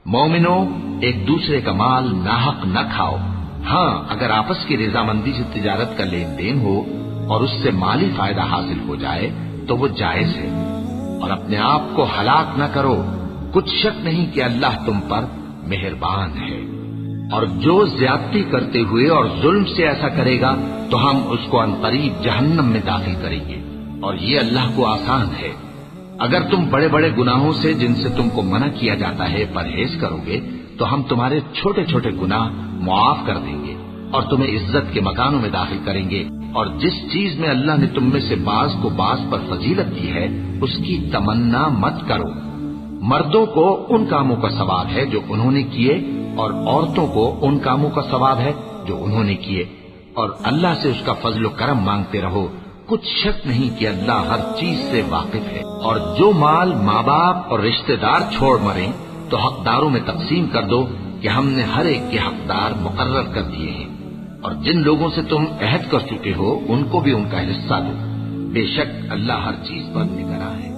मोमिनो, एक दूसरे का माल नाहक न खाओ। हाँ, अगर आपस की रजामंदी से तिजारत का लेन देन हो और उससे माली फायदा हासिल हो जाए तो वो जायज है। और अपने आप को हलाक न करो, कुछ शक नहीं कि अल्लाह तुम पर मेहरबान है। और जो ज्यादती करते हुए और जुल्म से ऐसा करेगा तो हम उसको अनकरीब जहन्नम में दाखिल करेंगे, और ये अल्लाह को आसान है। अगर तुम बड़े बड़े गुनाहों से जिनसे तुमको मना किया जाता है परहेज करोगे तो हम तुम्हारे छोटे छोटे गुनाह मुआफ कर देंगे और तुम्हें इज्जत के मकानों में दाखिल करेंगे। और जिस चीज में अल्लाह ने तुम में से बाज को बाज पर फजीलत दी है उसकी तमन्ना मत करो। मर्दों को उन कामों का सवाब है जो उन्होंने किए, और औरतों को उन कामों का सवाब है जो उन्होंने किए। और अल्लाह से उसका फजल करम मांगते रहो, कुछ शक नहीं कि अल्लाह हर चीज से वाकिफ है। और जो माल माँ बाप और रिश्तेदार छोड़ मरे तो हकदारों में तकसीम कर दो कि हमने हर एक के हकदार मुकर्रर कर दिए हैं। और जिन लोगों से तुम अहद कर चुके हो उनको भी उनका हिस्सा दो। बेशक अल्लाह हर चीज पर निगरां है।